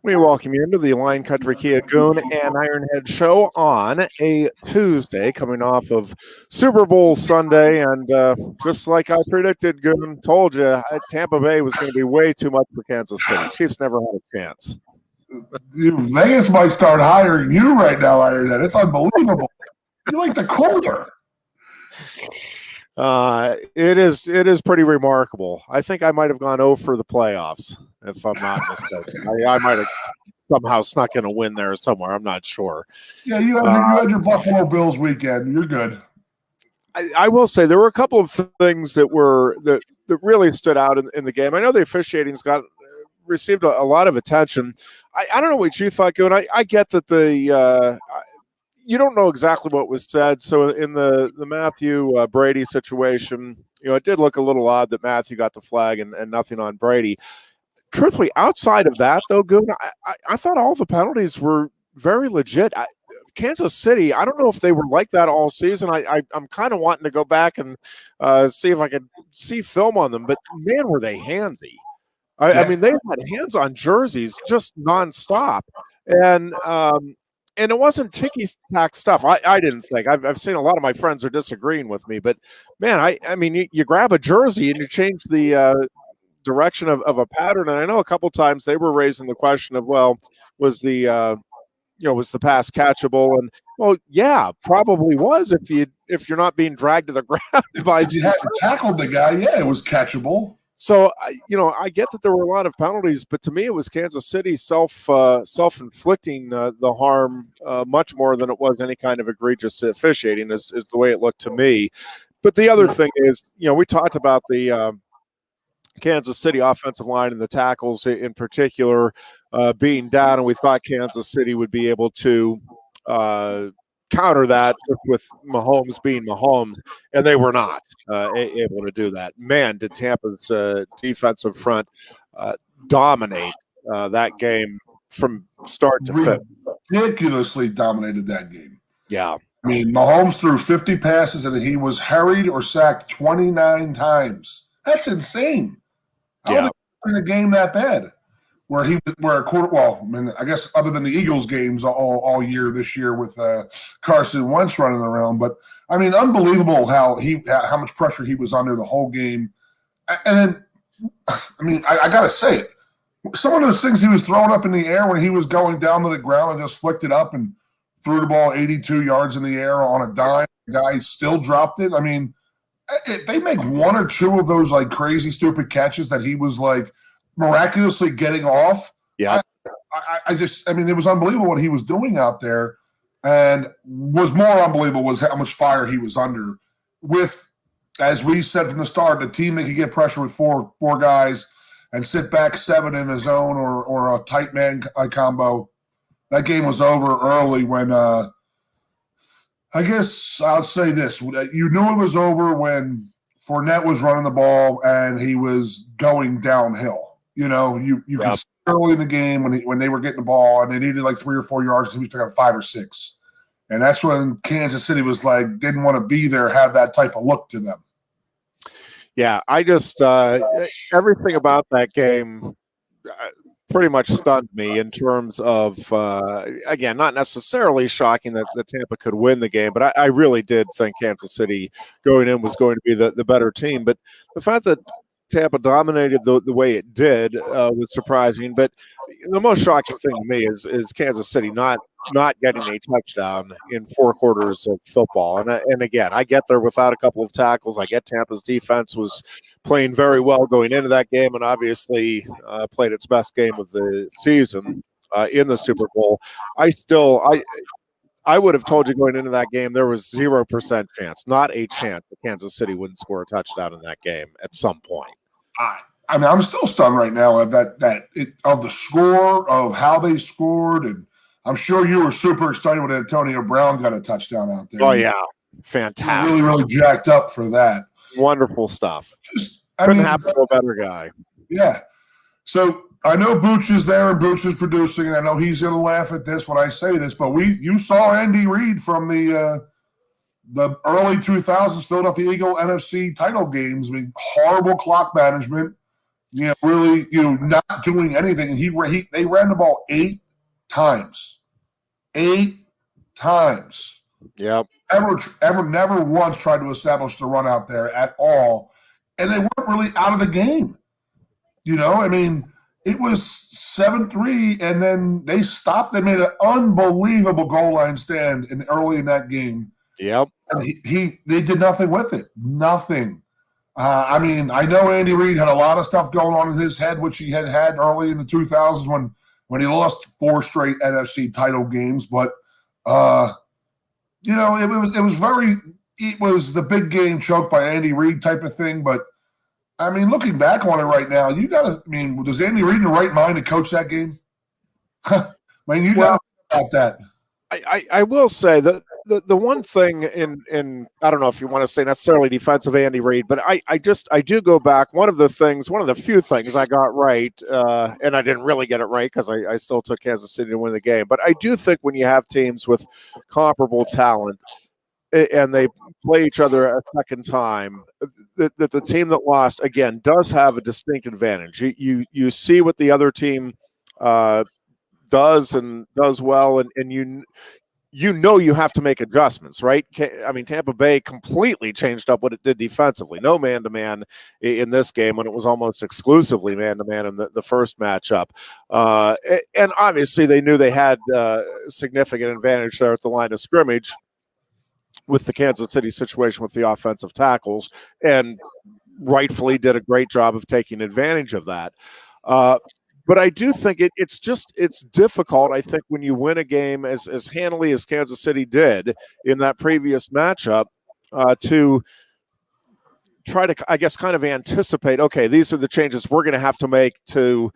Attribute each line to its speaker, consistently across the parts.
Speaker 1: We welcome you into the Lion Country Kia Goon and Ironhead show on a Tuesday, coming off of Super Bowl Sunday. And just like I predicted, Goon told you, Tampa Bay was going to be way too much for Kansas City. Chiefs never had a chance.
Speaker 2: Vegas might start hiring you right now, Ironhead. It's unbelievable. You're like the Kohler.
Speaker 1: It is pretty remarkable. I think I might have gone 0 for the playoffs, if I'm not mistaken. I might have somehow snuck in a win there somewhere. I'm not sure.
Speaker 2: Yeah, you had your Buffalo Bills weekend. You're good.
Speaker 1: I will say there were a couple of things that really stood out in the game. I know the officiating's received a lot of attention. I don't know what you thought, Goon. I get that you don't know exactly what was said. So in the Matthew Brady situation, it did look a little odd that Matthew got the flag and nothing on Brady. Truthfully, outside of that, though, Goon, I thought all the penalties were very legit. Kansas City, I don't know if they were like that all season. I'm kind of wanting to go back and see if I could see film on them, but man, were they handsy. I mean, they had hands on jerseys just nonstop. And it wasn't ticky-tack stuff. I didn't think. I've seen a lot of my friends are disagreeing with me, but man, I mean, you grab a jersey and you change the direction of a pattern. And I know a couple times they were raising the question of, well, was the pass catchable? And well, yeah, probably was if you're not being dragged to the ground.
Speaker 2: If you hadn't tackled the guy, yeah, it was catchable.
Speaker 1: So, I get that there were a lot of penalties, but to me, it was Kansas City self-inflicting the harm much more than it was any kind of egregious officiating, is the way it looked to me. But the other thing is, we talked about the Kansas City offensive line and the tackles in particular being down, and we thought Kansas City would be able to counter that with Mahomes being Mahomes, and they were not able to do that. Man, did Tampa's defensive front dominate that game from start to finish.
Speaker 2: Ridiculously dominated that game.
Speaker 1: Yeah.
Speaker 2: I mean, Mahomes threw 50 passes and he was harried or sacked 29 times. That's insane. I don't think in a game that bad. I guess other than the Eagles games all year this year with Carson Wentz running around, but I mean, unbelievable how much pressure he was under the whole game. And then, I mean, I got to say it. Some of those things he was throwing up in the air when he was going down to the ground and just flicked it up and threw the ball 82 yards in the air on a dime. The guy still dropped it. I mean, if they make one or two of those like crazy, stupid catches that he was like miraculously getting off.
Speaker 1: Yeah.
Speaker 2: I mean, it was unbelievable what he was doing out there, and was more unbelievable was how much fire he was under with, as we said from the start, the team that could get pressure with four guys and sit back 7 in a zone or a tight man combo. That game was over early when I guess I'll say this. You knew it was over when Fournette was running the ball and he was going downhill. You could see early in the game when they were getting the ball and they needed like 3 or 4 yards, he was picking up 5 or 6. And that's when Kansas City was like, didn't want to be there, have that type of look to them.
Speaker 1: Yeah, I just everything about that game pretty much stunned me in terms of, again, not necessarily shocking that Tampa could win the game, but I really did think Kansas City going in was going to be the better team. But the fact that Tampa dominated the way it did was surprising. But the most shocking thing to me is Kansas City not getting a touchdown in 4 quarters of football. And again, I get there without a couple of tackles. I get Tampa's defense was playing very well going into that game and obviously played its best game of the season in the Super Bowl. I would have told you going into that game there was 0% chance, not a chance that Kansas City wouldn't score a touchdown in that game at some point.
Speaker 2: I mean, I'm still stunned right now of of the score, of how they scored, and I'm sure you were super excited when Antonio Brown got a touchdown out there.
Speaker 1: Oh yeah, fantastic!
Speaker 2: Really, really jacked up for that.
Speaker 1: Wonderful stuff. Couldn't happen to a better guy.
Speaker 2: Yeah. So I know Booch is there and Booch is producing, and I know he's going to laugh at this when I say this, but you saw Andy Reid from the early 2000s Philadelphia Eagle NFC title games. I mean, horrible clock management. Really, not doing anything. They ran the ball 8 times. 8 times.
Speaker 1: Yep.
Speaker 2: Never once tried to establish the run out there at all. And they weren't really out of the game. It was 7-3, and then they stopped. They made an unbelievable goal line stand early in that game.
Speaker 1: Yep.
Speaker 2: And they did nothing with it. Nothing. I know Andy Reid had a lot of stuff going on in his head, which he had early in the 2000s when he lost 4 straight NFC title games. But it was the big game choke by Andy Reid type of thing. But looking back on it right now, does Andy Reid in the right mind to coach that game? You got about that.
Speaker 1: I will say that the one thing in I don't know if you want to say necessarily defensive Andy Reid, but I do go back. One of the few things I got right, and I didn't really get it right because I still took Kansas City to win the game. But I do think when you have teams with comparable talent and they play each other a second time, that the team that lost, again, does have a distinct advantage. You see what the other team does and does well, and you have to make adjustments, right? Tampa Bay completely changed up what it did defensively. No man-to-man in this game when it was almost exclusively man-to-man in the first matchup. And obviously they knew they had significant advantage there at the line of scrimmage with the Kansas City situation with the offensive tackles, and rightfully did a great job of taking advantage of that. But I do think it's difficult, I think, when you win a game as handily as Kansas City did in that previous matchup, to try to, I guess, kind of anticipate, okay, these are the changes we're going to have to make to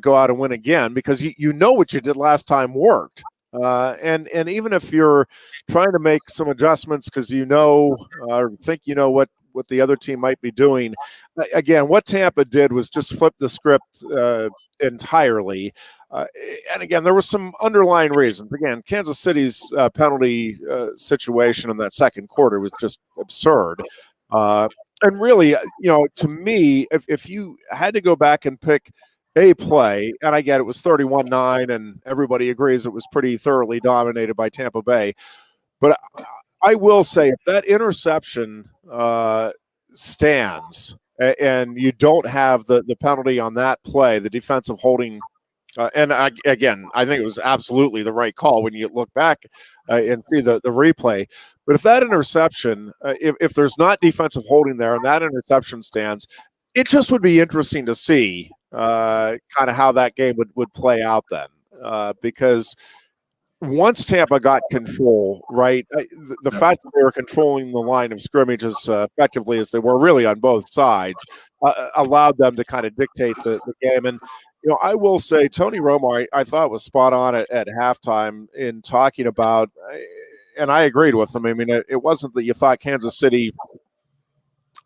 Speaker 1: go out and win again, because you know what you did last time worked. And even if you're trying to make some adjustments because think what the other team might be doing, again, what Tampa did was just flip the script entirely. And again, there were some underlying reasons. Again, Kansas City's penalty situation in that second quarter was just absurd. And really, to me, if you had to go back and pick a play, and I get it was 31-9, and everybody agrees it was pretty thoroughly dominated by Tampa Bay. But I will say, if that interception stands and you don't have the penalty on that play, the defensive holding, and I think it was absolutely the right call when you look back and see the replay. But if that interception, if there's not defensive holding there and that interception stands, it just would be interesting to see kind of how that game would play out then, because once Tampa got control, right, the fact that they were controlling the line of scrimmage as effectively as they were really on both sides allowed them to kind of dictate the game. And, I will say Tony Romo, I thought was spot on at halftime in talking about, and I agreed with him. It wasn't that you thought Kansas City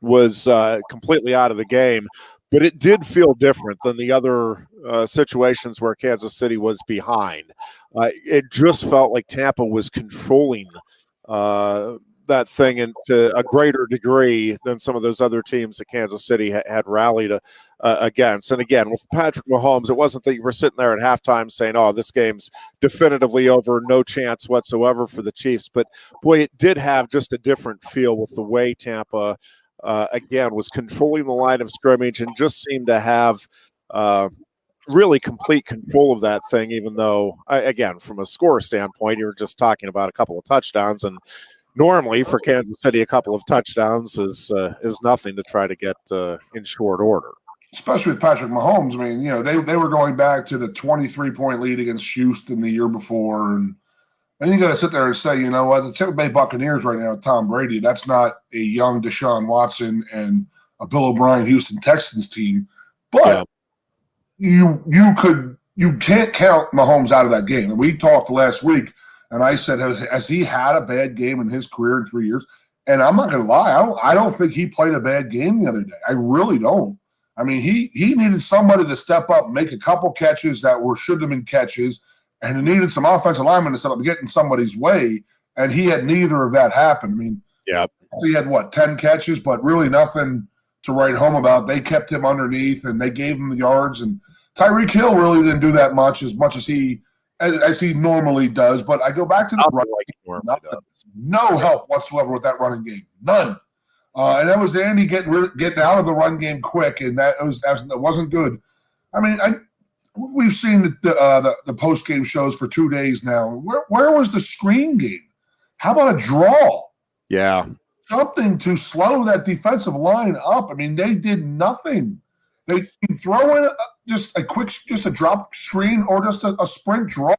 Speaker 1: was completely out of the game, but it did feel different than the other situations where Kansas City was behind. It just felt like Tampa was controlling that thing to a greater degree than some of those other teams that Kansas City had rallied against. And again, with Patrick Mahomes, it wasn't that you were sitting there at halftime saying, oh, this game's definitively over, no chance whatsoever for the Chiefs. But, boy, it did have just a different feel with the way Tampa again, was controlling the line of scrimmage and just seemed to have really complete control of that thing, even though, again, from a score standpoint, you were just talking about a couple of touchdowns. And normally for Kansas City, a couple of touchdowns is nothing to try to get in short order.
Speaker 2: Especially with Patrick Mahomes. They were going back to the 23-point lead against Houston the year before, and you got to sit there and say, the Tampa Bay Buccaneers right now, Tom Brady, that's not a young Deshaun Watson and a Bill O'Brien Houston Texans team. But you can't count Mahomes out of that game. And we talked last week, and I said, has he had a bad game in his career in 3 years? And I'm not going to lie, I don't think he played a bad game the other day. I really don't. He needed somebody to step up and make a couple catches that should have been catches, and he needed some offensive linemen to step up and get in somebody's way, and he had neither of that happen. He had, 10 catches, but really nothing to write home about. They kept him underneath, and they gave him the yards. And Tyreek Hill really didn't do that much as he normally does. But I go back to the run game. No help whatsoever with that running game. None. And that was Andy getting out of the run game quick, and that wasn't good. I mean, we've seen the post game shows for 2 days now. Where was the screen game? How about a draw?
Speaker 1: Yeah,
Speaker 2: something to slow that defensive line up. I mean, they did nothing. They throw in just a drop screen or just a sprint draw.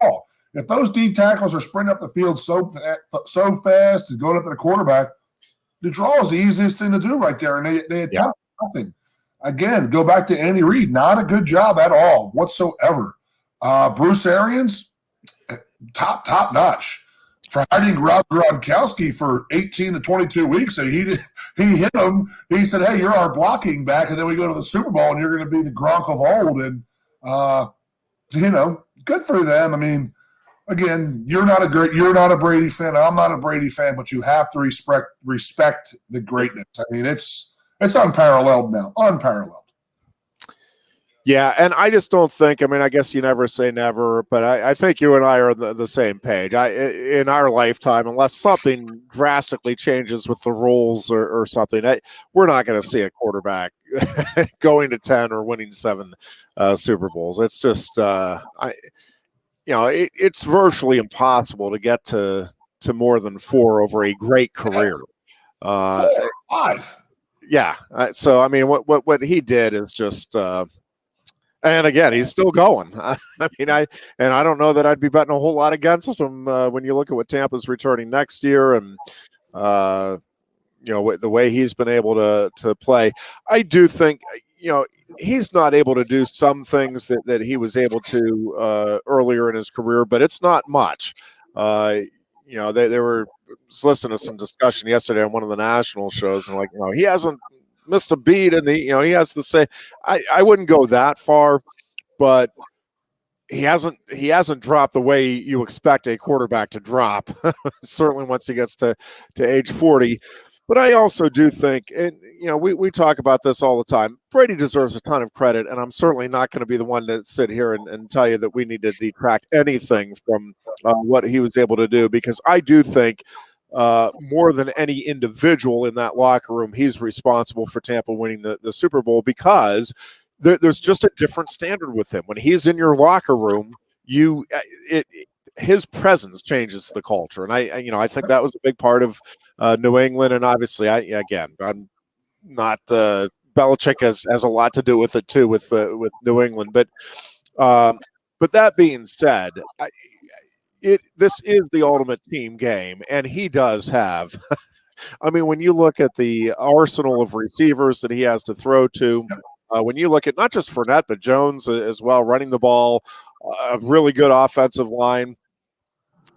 Speaker 2: If those D tackles are sprinting up the field so fast and going up to the quarterback, the draw is the easiest thing to do right there, and they attempt nothing. Again, go back to Andy Reid. Not a good job at all whatsoever. Bruce Arians, top notch. For hiding Rob Gronkowski for 18 to 22 weeks, and he hit him. He said, "Hey, you're our blocking back," and then we go to the Super Bowl, and you're going to be the Gronk of old. And good for them. I mean, again, you're not a Brady fan. I'm not a Brady fan, but you have to respect the greatness. I mean, it's unparalleled now, unparalleled.
Speaker 1: Yeah, and I just don't think. I mean, I guess you never say never, but I think you and I are on the same page. In our lifetime, unless something drastically changes with the rules or something, we're not going to see a quarterback going to 10 or winning 7 Super Bowls. It's just, it's virtually impossible to get to more than 4 over a great career.
Speaker 2: 4 or 5.
Speaker 1: Yeah. So I mean, what he did is just. And again, he's still going. I mean, I don't know that I'd be betting a whole lot against him when you look at what Tampa's returning next year, and the way he's been able to play. I do think he's not able to do some things that he was able to earlier in his career, but it's not much. They were listening to some discussion yesterday on one of the national shows, and he hasn't missed a beat, and he has to say, I wouldn't go that far, but he hasn't dropped the way you expect a quarterback to drop. Certainly once he gets to age 40. But I also do think, and we talk about this all the time, Brady deserves a ton of credit, and I'm certainly not going to be the one to sit here and tell you that we need to detract anything from what he was able to do, because I do think more than any individual in that locker room, he's responsible for Tampa winning the Super Bowl, because there's just a different standard with him. When he's in your locker room, his presence changes the culture, and I think that was a big part of New England. And obviously, I'm not Belichick has a lot to do with it too with New England, but that being said, this is the ultimate team game, and he does have. I mean, when you look at the arsenal of receivers that he has to throw to, when you look at not just Fournette but Jones as well, running the ball, a really good offensive line,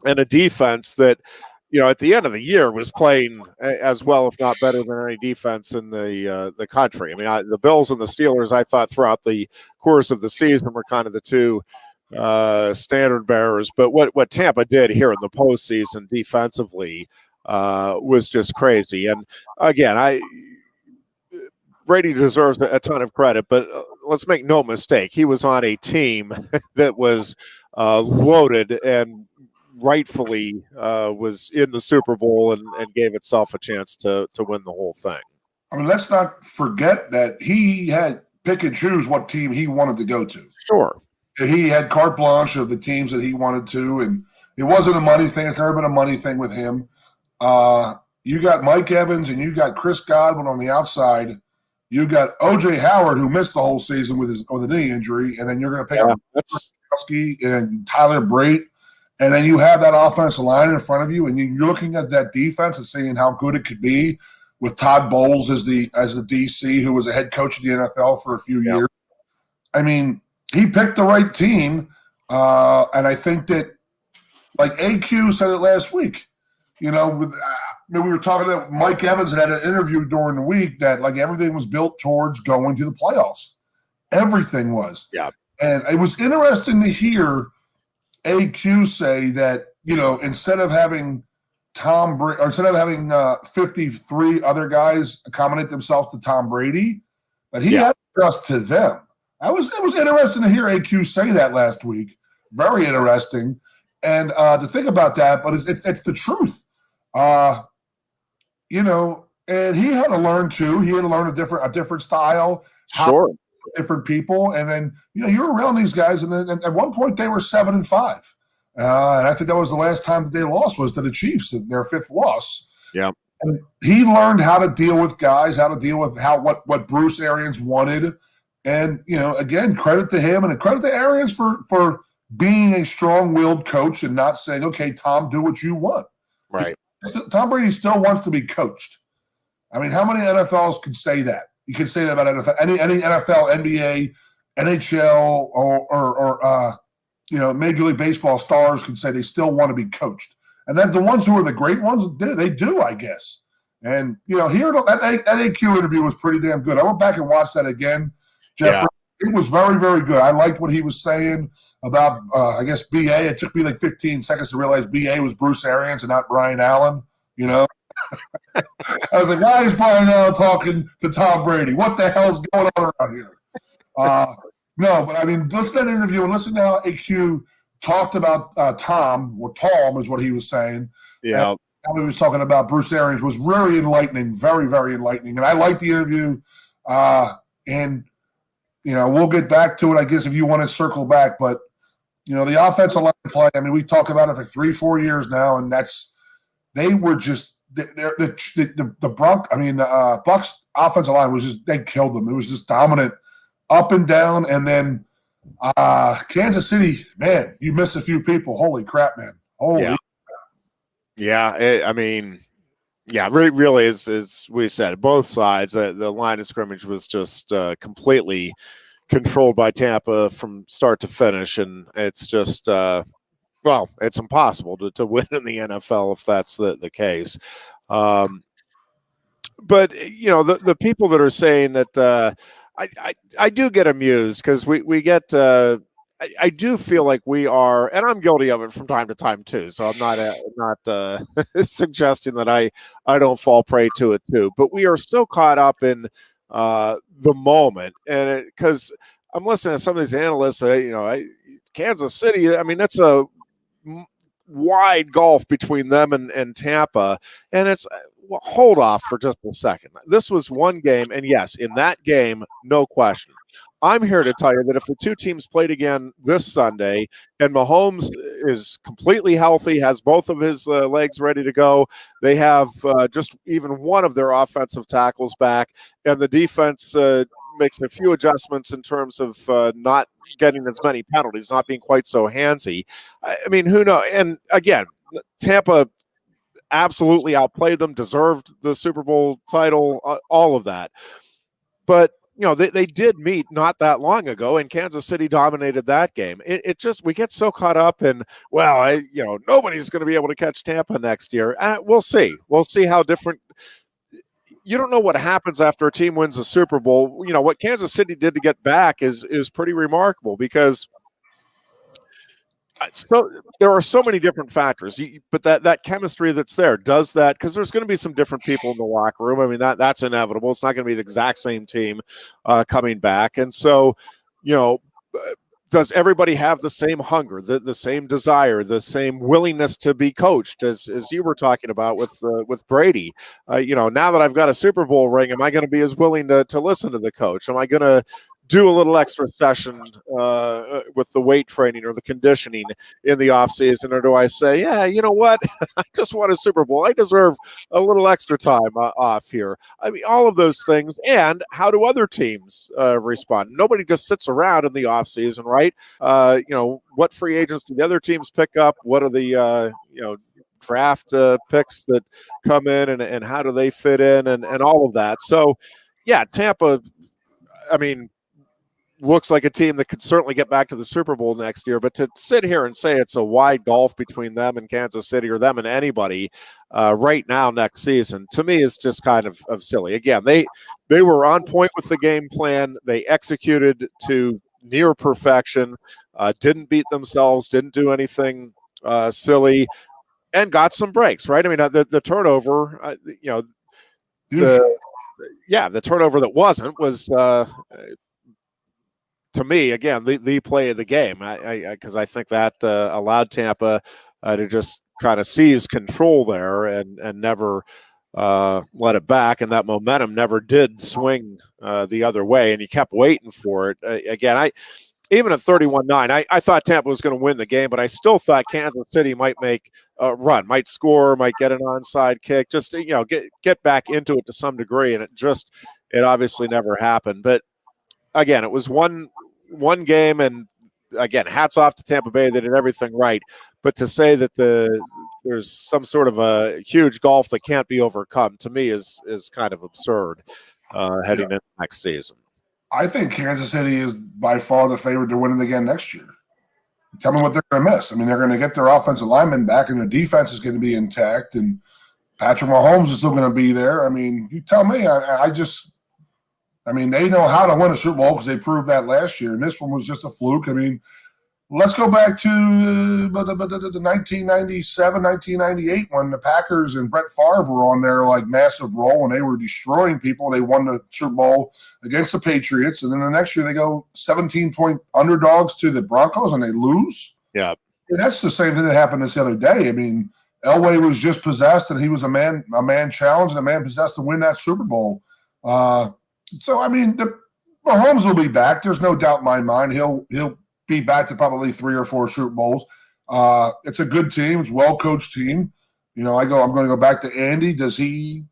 Speaker 1: and a defense that, at the end of the year was playing as well, if not better, than any defense in the country. I mean, the Bills and the Steelers, I thought throughout the course of the season, were kind of the two standard bearers, but what Tampa did here in the postseason defensively was just crazy. And again, Brady deserves a ton of credit, but let's make no mistake, he was on a team that was loaded and rightfully was in the Super Bowl and gave itself a chance to win the whole thing.
Speaker 2: I mean, let's not forget that he had pick and choose what team he wanted to go to.
Speaker 1: Sure.
Speaker 2: He had carte blanche of the teams that he wanted to, and it wasn't a money thing. It's never been a money thing with him. You got Mike Evans and you got Chris Godwin on the outside. You got O.J. Howard, who missed the whole season with a knee injury, and then you're going to pick up Gronkowski and Tyler Brate, and then you have that offensive line in front of you, and you're looking at that defense and seeing how good it could be with Todd Bowles as the DC, who was a head coach of the NFL for a few years. I mean, he picked the right team, and I think that, like AQ said it last week, we were talking about Mike Evans had an interview during the week that everything was built towards going to the playoffs. Everything was.
Speaker 1: Yeah.
Speaker 2: And it was interesting to hear AQ say that, instead of having Tom Brady, or instead of having 53 other guys accommodate themselves to Tom Brady, but he had just to them. It was interesting to hear AQ say that last week. Very interesting, and to think about that. But it's the truth, you know. And he had to learn too. He had to learn a different style,
Speaker 1: Sure,
Speaker 2: different people, and then you're around these guys, and then at one point they were 7-5. And I think that was the last time that they lost was to the Chiefs, their fifth loss.
Speaker 1: Yeah.
Speaker 2: And he learned how to deal with guys, how to deal with what Bruce Arians wanted. And, again, credit to him and credit to Arians for being a strong-willed coach and not saying, okay, Tom, do what you want.
Speaker 1: Right.
Speaker 2: Tom Brady still wants to be coached. I mean, how many NFLs could say that? You could say that about NFL, any NFL, NBA, NHL, or Major League Baseball stars can say they still want to be coached. And then the ones who are the great ones, they do, I guess. And, here, that AQ interview was pretty damn good. I went back and watched that again. Jeff, it was very, very good. I liked what he was saying about, I guess, BA. It took me like 15 seconds to realize BA was Bruce Arians and not Brian Allen, I was like, why is Brian Allen talking to Tom Brady? What the hell's going on around here? No, but I mean, listen to that interview and listen to how AQ talked about Tom, or Tom is what he was saying.
Speaker 1: Yeah.
Speaker 2: And how he was talking about Bruce Arians was very enlightening, very, very enlightening. And I liked the interview. And, we'll get back to it, I guess, if you want to circle back. But, the offensive line play, I mean, we talked about it for 3-4 years now, and they were just – Bucks offensive line was just – they killed them. It was just dominant up and down. And then Kansas City, man, you missed a few people. Holy crap, man. Holy crap.
Speaker 1: Yeah, really, as we said, both sides, the line of scrimmage was just completely controlled by Tampa from start to finish, and it's just it's impossible to win in the NFL if that's the case. But the people that are saying that I do get amused because we get. I do feel like we are, and I'm guilty of it from time to time too. So I'm not suggesting that I don't fall prey to it too. But we are so caught up in the moment, and because I'm listening to some of these analysts, Kansas City. I mean, that's a wide gulf between them and Tampa, and it's. Well, hold off for just a second. This was one game, and yes, in that game, no question. I'm here to tell you that if the two teams played again this Sunday and Mahomes is completely healthy, has both of his legs ready to go, they have just even one of their offensive tackles back, and the defense makes a few adjustments in terms of not getting as many penalties, not being quite so handsy. I mean, who knows? And again, Tampa absolutely outplayed them, deserved the Super Bowl title, all of that. But, they did meet not that long ago, and Kansas City dominated that game. It just, we get so caught up in, nobody's going to be able to catch Tampa next year. We'll see. We'll see how different. You don't know what happens after a team wins a Super Bowl. What Kansas City did to get back is pretty remarkable because so there are so many different factors, but that chemistry that's there does that, because there's going to be some different people in the locker room. I mean, that's inevitable. It's not going to be the exact same team coming back. And so, does everybody have the same hunger, the same desire, the same willingness to be coached as you were talking about with Brady? Now that I've got a Super Bowl ring, am I going to be as willing to listen to the coach? Am I going to do a little extra session with the weight training or the conditioning in the offseason? Or do I say, yeah, you know what? I just won a Super Bowl. I deserve a little extra time off here. I mean, all of those things. And how do other teams respond? Nobody just sits around in the offseason, right? What free agents do the other teams pick up? What are the, draft picks that come in, and how do they fit in, and all of that. So, yeah, Tampa, I mean, looks like a team that could certainly get back to the Super Bowl next year, but to sit here and say it's a wide gulf between them and Kansas City, or them and anybody right now next season, to me is just kind of silly. Again, they were on point with the game plan. They executed to near perfection, didn't beat themselves, didn't do anything silly. and got some breaks, right? I mean, the turnover,
Speaker 2: Huge.
Speaker 1: the turnover that was to me again the play of the game. Because I think that allowed Tampa to just kind of seize control there and never let it back, and that momentum never did swing the other way, and you kept waiting for it. Again, even at 31-9, I thought Tampa was going to win the game, but I still thought Kansas City might make a run, might score, might get an onside kick, just get back into it to some degree, and it obviously never happened. But again, it was one game, and again, hats off to Tampa Bay. They did everything right. But to say that there's some sort of a huge gulf that can't be overcome, to me, is kind of absurd heading into next season.
Speaker 2: I think Kansas City is by far the favorite to win it again next year. Tell me what they're going to miss. I mean, they're going to get their offensive linemen back, and their defense is going to be intact, and Patrick Mahomes is still going to be there. I mean, you tell me. I mean, they know how to win a Super Bowl because they proved that last year, and this one was just a fluke. I mean, let's go back to 1997, 1998 when the Packers and Brett Favre were on their massive roll and they were destroying people. They won the Super Bowl against the Patriots, and then the next year they go 17-point underdogs to the Broncos and they lose.
Speaker 1: Yeah,
Speaker 2: and that's the same thing that happened this other day. I mean, Elway was just possessed, and he was a man challenged and a man possessed to win that Super Bowl. So I mean, Mahomes will be back. There's no doubt in my mind. He'll be back to probably 3 or 4 Super Bowls. It's a good team. It's a well-coached team. I'm going to go back to Andy. Does he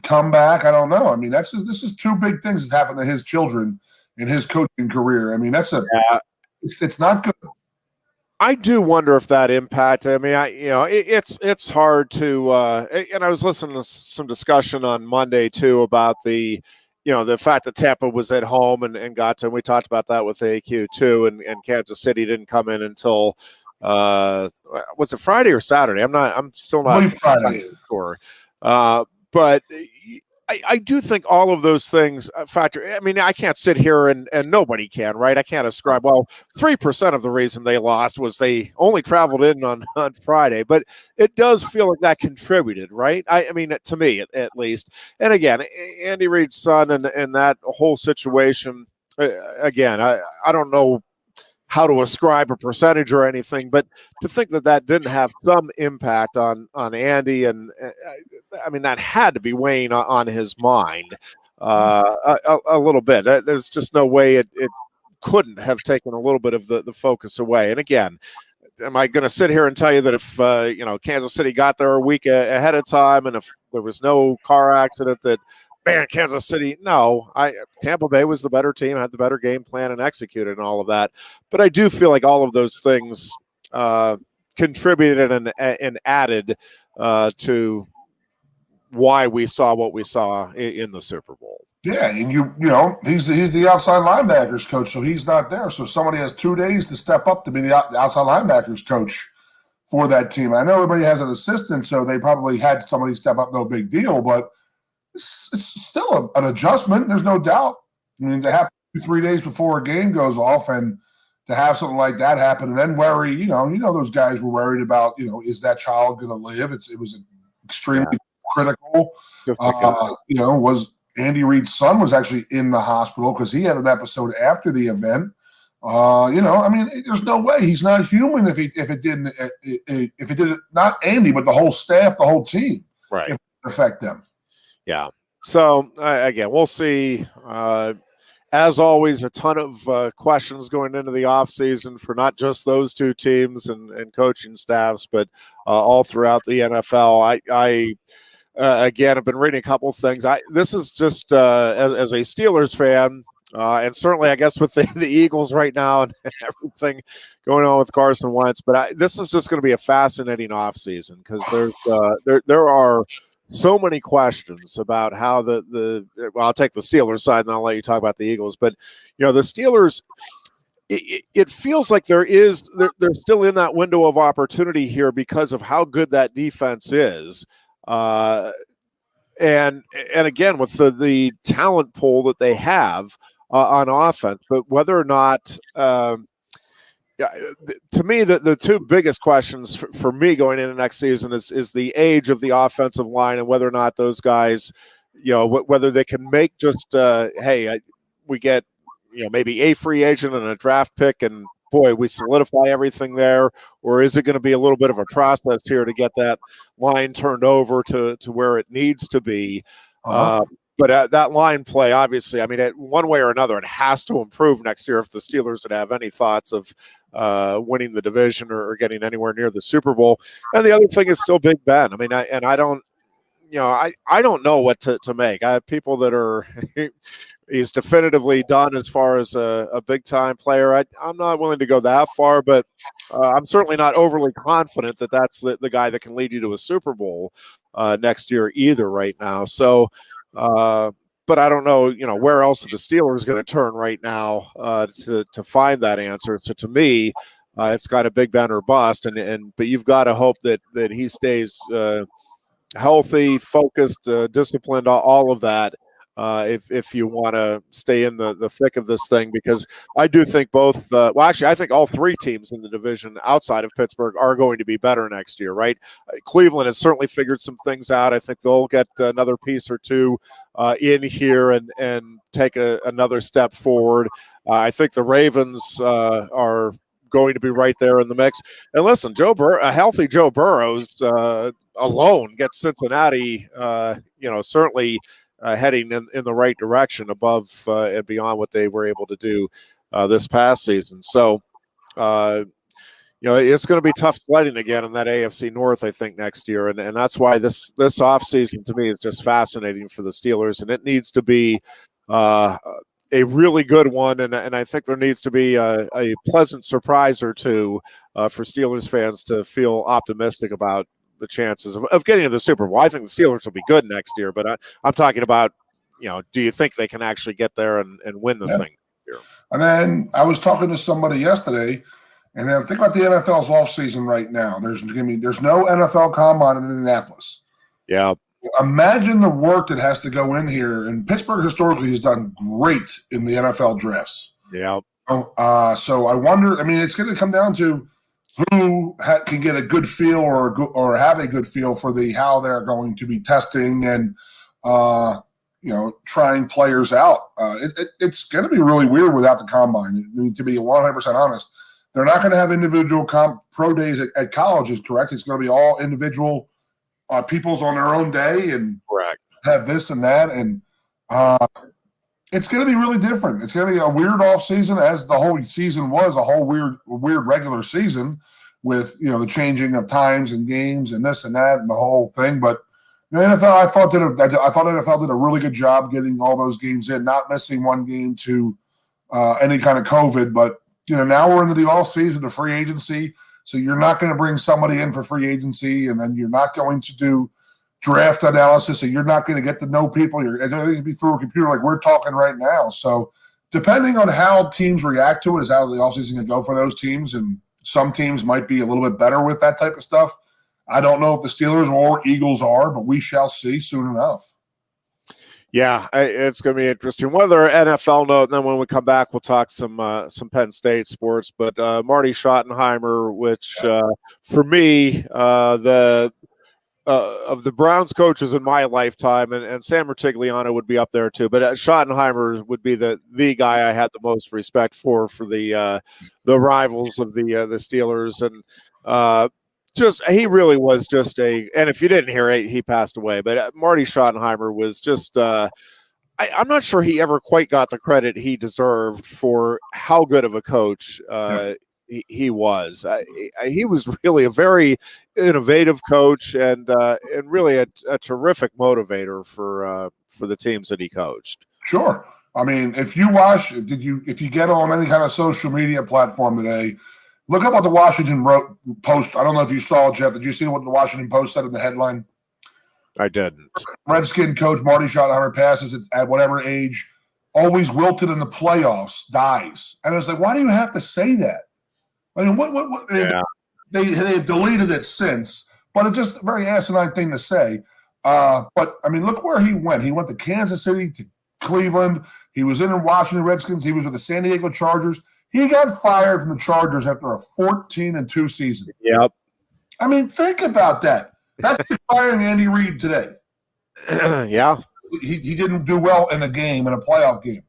Speaker 2: come back? I don't know. I mean, this is 2 big things that happened to his children in his coaching career. I mean, it's not good.
Speaker 1: I do wonder if that impact. I mean, it's hard to. And I was listening to some discussion on Monday too about the fact that Tampa was at home and got to, and we talked about that with AQ too, and Kansas City didn't come in until, was it Friday or Saturday? I'm still not
Speaker 2: Friday.
Speaker 1: Sure. But I do think all of those things factor. I mean, I can't sit here and nobody can, right? I can't ascribe, 3% of the reason they lost was they only traveled in on Friday, but it does feel like that contributed, right? I mean, to me, at least. And again, Andy Reid's son and that whole situation, again, I don't know how to ascribe a percentage or anything, but to think that didn't have some impact on Andy, and I mean, that had to be weighing on his mind a little bit. There's just no way it couldn't have taken a little bit of the focus away. And again, am I going to sit here and tell you that if Kansas City got there a week ahead of time, and if there was no car accident, that man, Kansas City, no, Tampa Bay was the better team, had the better game plan, and executed and all of that. But I do feel like all of those things contributed and added to why we saw what we saw in the Super Bowl.
Speaker 2: Yeah, and he's the outside linebackers coach, so he's not there. So somebody has 2 days to step up to be the outside linebackers coach for that team. I know everybody has an assistant, so they probably had somebody step up, no big deal, but it's still an adjustment. There's no doubt. I mean, to have 3 days before a game goes off and to have something like that happen and then worry, those guys were worried about, is that child going to live? It was extremely critical. Was Andy Reid's son was actually in the hospital because he had an episode after the event. I mean, there's no way he's not human if it didn't not Andy, but the whole staff, the whole team,
Speaker 1: right,
Speaker 2: if it affect them.
Speaker 1: Yeah. So again, we'll see. As always, a ton of questions going into the offseason for not just those 2 teams and coaching staffs, but all throughout the NFL. I again, I've been reading a couple of things. This is just as a Steelers fan, and certainly I guess with the Eagles right now and everything going on with Carson Wentz. But this is just going to be a fascinating offseason because there are so many questions about how I'll take the Steelers side and I'll let you talk about the Eagles. But the Steelers, it feels like they're still in that window of opportunity here because of how good that defense is. And again, with the talent pool that they have on offense, but whether or not Yeah, to me, the two biggest questions for me going into next season is the age of the offensive line and whether or not those guys, whether they can make just we get maybe a free agent and a draft pick, and boy, we solidify everything there, or is it going to be a little bit of a process here to get that line turned over to where it needs to be?
Speaker 2: Uh-huh.
Speaker 1: But that line play, obviously, I mean, one way or another, it has to improve next year if the Steelers would have any thoughts of winning the division or getting anywhere near the Super Bowl. And the other thing is still Big Ben. I mean, I don't, I don't know what to make. I have people that are he's definitively done as far as a big time player. I'm not willing to go that far, but I'm certainly not overly confident that that's the guy that can lead you to a Super Bowl next year either right now. So, but I don't know, where else are the Steelers going to turn right now to find that answer. So to me, it's got a Big Ben or bust, but you've got to hope that he stays healthy, focused, disciplined, all of that. If you want to stay in the thick of this thing, because I do think both, actually, I think all three teams in the division outside of Pittsburgh are going to be better next year, right? Cleveland has certainly figured some things out. I think they'll get another piece or two in here and take another step forward. I think the Ravens are going to be right there in the mix. And listen, a healthy Joe Burrows alone gets Cincinnati, certainly heading in the right direction above and beyond what they were able to do this past season. So, it's going to be tough sledding again in that AFC North, I think, next year. And that's why this offseason to me is just fascinating for the Steelers. And it needs to be a really good one. And I think there needs to be a pleasant surprise or two for Steelers fans to feel optimistic about the chances of getting to the Super Bowl. I think the Steelers will be good next year, but I'm talking about, do you think they can actually get there and win the thing next year?
Speaker 2: And then I was talking to somebody yesterday, and then think about the NFL's offseason right now. There's no NFL combine in Indianapolis.
Speaker 1: Yeah.
Speaker 2: Imagine the work that has to go in here. And Pittsburgh historically has done great in the NFL drafts.
Speaker 1: Yeah.
Speaker 2: So I wonder, it's going to come down to who can get a good feel or have a good feel for how they're going to be testing and trying players out. It's going to be really weird without the combine. To be 100% honest, they're not going to have individual pro days at colleges. Correct? It's going to be all individual people's on their own day and
Speaker 1: correct.
Speaker 2: Have this and that, and it's going to be really different. It's going to be a weird off season, as the whole season was a whole weird regular season with the changing of times and games and this and that and the whole thing. But the NFL, I thought NFL did a really good job getting all those games in, not missing one game to any kind of COVID. But now we're into the off season, the free agency, so you're not going to bring somebody in for free agency, and then you're not going to do draft analysis, so you're not going to get to know people. It's going to be through a computer like we're talking right now. So depending on how teams react to it is how the offseason can go for those teams, and some teams might be a little bit better with that type of stuff. I don't know if the Steelers or Eagles are, but we shall see soon enough.
Speaker 1: Yeah, it's going to be interesting. One other NFL note, and then when we come back, we'll talk some Penn State sports. But Marty Schottenheimer, which for me, of the Browns coaches in my lifetime, and Sam Rutigliano would be up there too, but Schottenheimer would be the guy I had the most respect for the rivals of the Steelers, and he really was just and if you didn't hear it, he passed away, but Marty Schottenheimer was just I'm not sure he ever quite got the credit he deserved for how good of a coach he was. He was really a very innovative coach and really a terrific motivator for the teams that he coached.
Speaker 2: Sure. If you get on any kind of social media platform today, look up what the Washington Post. I don't know if you saw it, Jeff. Did you see what the Washington Post said in the headline?
Speaker 1: I didn't.
Speaker 2: Redskin coach Marty Schottenheimer passes at whatever age, always wilted in the playoffs, dies. And I was like, why do you have to say that? What? Yeah. They've deleted it since, but it's just a very asinine thing to say. But look where he went. He went to Kansas City, to Cleveland. He was in Washington Redskins. He was with the San Diego Chargers. He got fired from the Chargers after a 14-2 season.
Speaker 1: Yep.
Speaker 2: I mean, think about that. That's like firing Andy Reid today.
Speaker 1: Yeah.
Speaker 2: He didn't do well in a game, in a playoff game.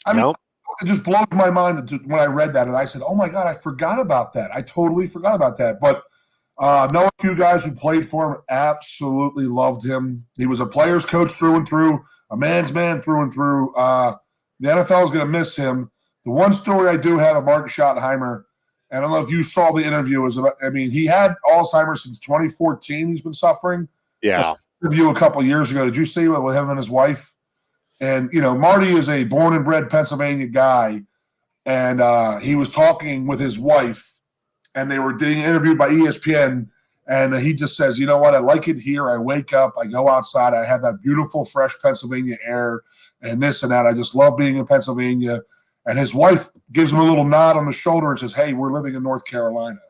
Speaker 2: I mean, it just blows my mind when I read that, and I said, "Oh my God, I forgot about that. I totally forgot about that." But know a few guys who played for him, absolutely loved him. He was a player's coach through and through, a man's man through and through. The NFL is going to miss him. The one story I do have of Martin Schottenheimer, and I don't know if you saw the interview, he had Alzheimer's since 2014. He's been suffering.
Speaker 1: Yeah.
Speaker 2: Interview a couple of years ago. Did you see it with him and his wife? And, Marty is a born and bred Pennsylvania guy, and he was talking with his wife, and they were being interviewed by ESPN, and he just says, "You know what? I like it here. I wake up, I go outside, I have that beautiful, fresh Pennsylvania air, and this and that. I just love being in Pennsylvania." And his wife gives him a little nod on the shoulder and says, "Hey, we're living in North Carolina."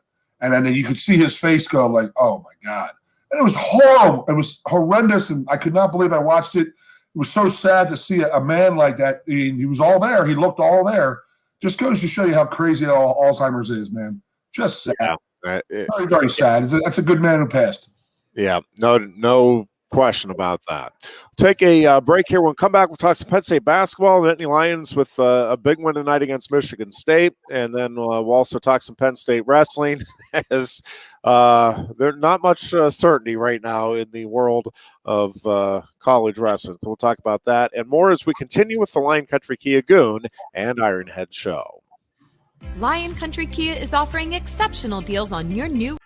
Speaker 2: And then you could see his face go like, "Oh, my God." And it was horrible. It was horrendous, and I could not believe I watched it. It was so sad to see a man like that. I mean, he was all there. He looked all there. Just goes to show you how crazy Alzheimer's is, man. Just sad.
Speaker 1: Yeah.
Speaker 2: Very, very sad. That's a good man who passed.
Speaker 1: Yeah, no question about that. Take a break here. When we come back, we'll talk some Penn State basketball. The Nittany Lions with a big win tonight against Michigan State. And then we'll also talk some Penn State wrestling as there's not much certainty right now in the world of college wrestling. So we'll talk about that and more as we continue with the Lion Country Kia Goon and Ironhead show.
Speaker 3: Lion Country Kia is offering exceptional deals on your new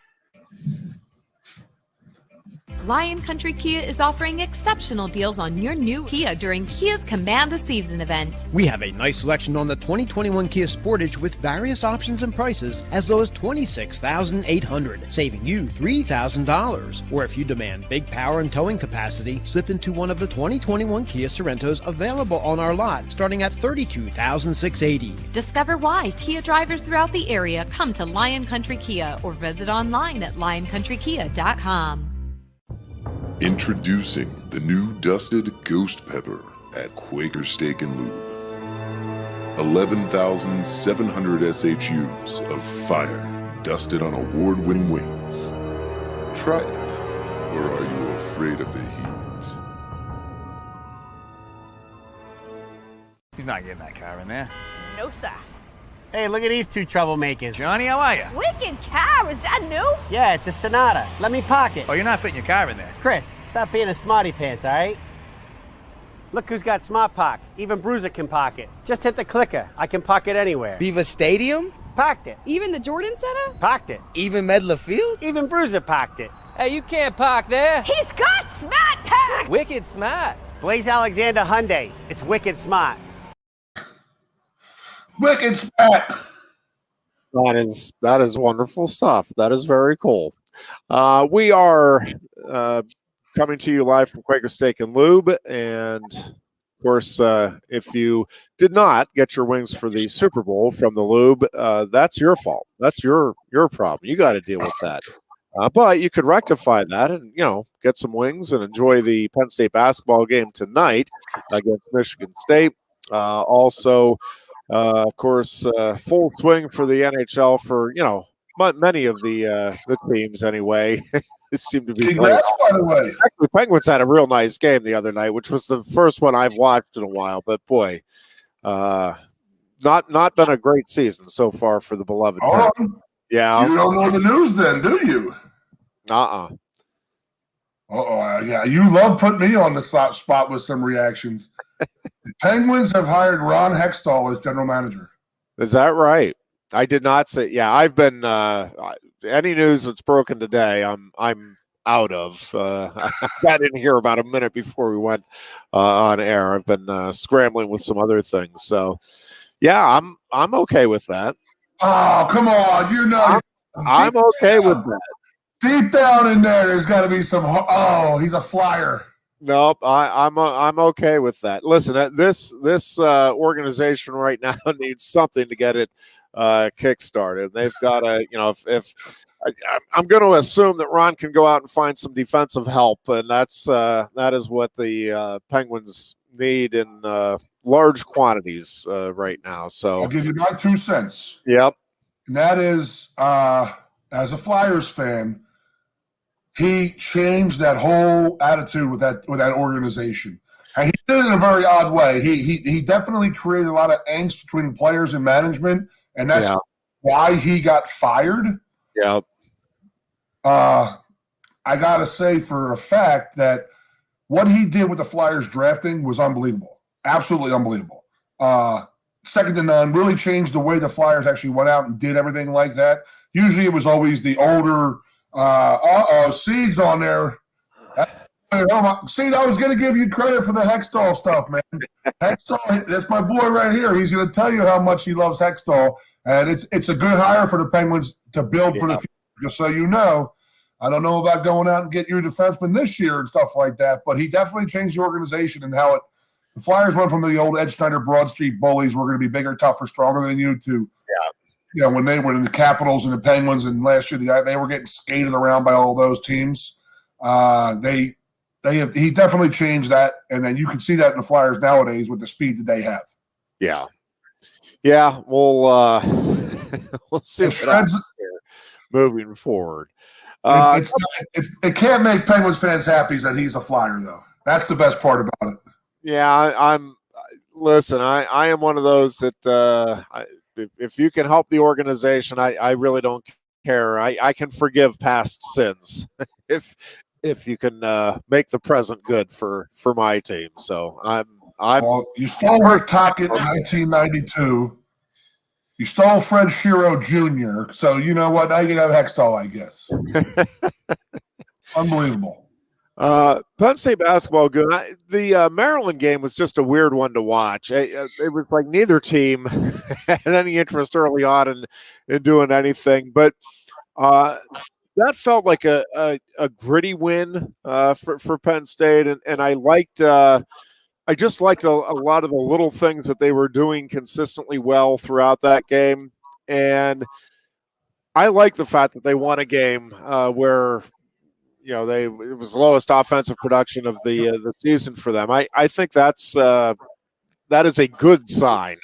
Speaker 3: Lion Country Kia is offering exceptional deals on your new Kia during Kia's Command the Season event.
Speaker 4: We have a nice selection on the 2021 Kia Sportage with various options and prices as low as $26,800, saving you $3,000. Or if you demand big power and towing capacity, slip into one of the 2021 Kia Sorrentos available on our lot, starting at $32,680.
Speaker 3: Discover why Kia drivers throughout the area come to Lion Country Kia or visit online at lioncountrykia.com.
Speaker 5: Introducing the new dusted Ghost Pepper at Quaker Steak and Lube. 11,700 SHUs of fire dusted on award-winning wings. Try it, or are you afraid of the heat?
Speaker 6: He's not getting that car in there.
Speaker 7: No, sir.
Speaker 8: Hey, look at these two troublemakers.
Speaker 6: Johnny, how are you?
Speaker 7: Wicked car, is that new?
Speaker 8: Yeah, it's a Sonata. Let me park it.
Speaker 6: Oh, you're not fitting your car in there.
Speaker 8: Chris, stop being a smarty pants, all right? Look who's got Smart Park. Even Bruiser can park it. Just hit the clicker. I can park it anywhere.
Speaker 9: Beaver Stadium?
Speaker 8: Parked it.
Speaker 7: Even the Jordan Center?
Speaker 8: Parked it.
Speaker 9: Even Medlar Field?
Speaker 8: Even Bruiser parked it.
Speaker 10: Hey, you can't park there.
Speaker 7: He's got Smart Park!
Speaker 10: Wicked smart.
Speaker 8: Blaze Alexander Hyundai. It's wicked smart.
Speaker 2: Wicked spat.
Speaker 1: That is wonderful stuff. That is very cool. We are coming to you live from Quaker Steak and Lube, and of course, if you did not get your wings for the Super Bowl from the Lube, that's your fault. That's your problem. You got to deal with that. But you could rectify that and get some wings and enjoy the Penn State basketball game tonight against Michigan State. Also. Of course, full swing for the NHL for many of the teams anyway. Seem to be.
Speaker 2: Congrats, by the way.
Speaker 1: Actually, Penguins had a real nice game the other night, which was the first one I've watched in a while. But boy, not been a great season so far for the beloved. Yeah,
Speaker 2: you don't know the news, then, do you?
Speaker 1: Uh-oh,
Speaker 2: yeah. You love putting me on the spot with some reactions. The Penguins have hired Ron Hextall as general manager.
Speaker 1: Is that right? I did not say. Yeah, I've been any news that's broken today. I'm out of. I got in here about a minute before we went on air. I've been scrambling with some other things. So, yeah, I'm okay with that.
Speaker 2: Oh, come on!
Speaker 1: I'm okay with that.
Speaker 2: Deep down in there's got to be some. Oh, he's a flyer.
Speaker 1: Nope, I'm okay with that. Listen, this organization right now needs something to get it kickstarted. They've got to, if I'm going to assume that Ron can go out and find some defensive help, and that is what the Penguins need in large quantities right now. So
Speaker 2: I'll give you my 2 cents.
Speaker 1: Yep.
Speaker 2: And that is, as a Flyers fan, he changed that whole attitude with that organization. And he did it in a very odd way. He definitely created a lot of angst between players and management, and that's why he got fired.
Speaker 1: Yeah.
Speaker 2: I got to say for a fact that what he did with the Flyers drafting was unbelievable. Absolutely unbelievable. Second to none, really changed the way the Flyers actually went out and did everything like that. Usually it was always the older, Seed's on there. Seed, I was going to give you credit for the Hextall stuff, man. Hextall, that's my boy right here. He's going to tell you how much he loves Hextall. And it's a good hire for the Penguins to build for the future, just so you know. I don't know about going out and get your defenseman this year and stuff like that, but he definitely changed the organization and how the Flyers went from the old Ed Schneider Broad Street bullies, we're going to be bigger, tougher, stronger than you, to when they were in the Capitals and the Penguins, and last year they were getting skated around by all those teams. He definitely changed that, and then you can see that in the Flyers nowadays with the speed that they have.
Speaker 1: Yeah. We'll see what happens here moving forward.
Speaker 2: It can't make Penguins fans happy that he's a Flyer, though. That's the best part about it.
Speaker 1: Yeah, listen, I am one of those that if you can help the organization, I really don't care. I can forgive past sins if you can make the present good for my team. So
Speaker 2: well, you stole Rick Tocchet in 1992. You stole Fred Shero Jr. So you know what? Now you can have Hextall, I guess. Unbelievable.
Speaker 1: Penn State basketball, Goon. The Maryland game was just a weird one to watch. It was like neither team had any interest early on in doing anything, but that felt like a gritty win for Penn State, and I just liked a lot of the little things that they were doing consistently well throughout that game, and I like the fact that they won a game where it was the lowest offensive production of the season for them. I think that is a good sign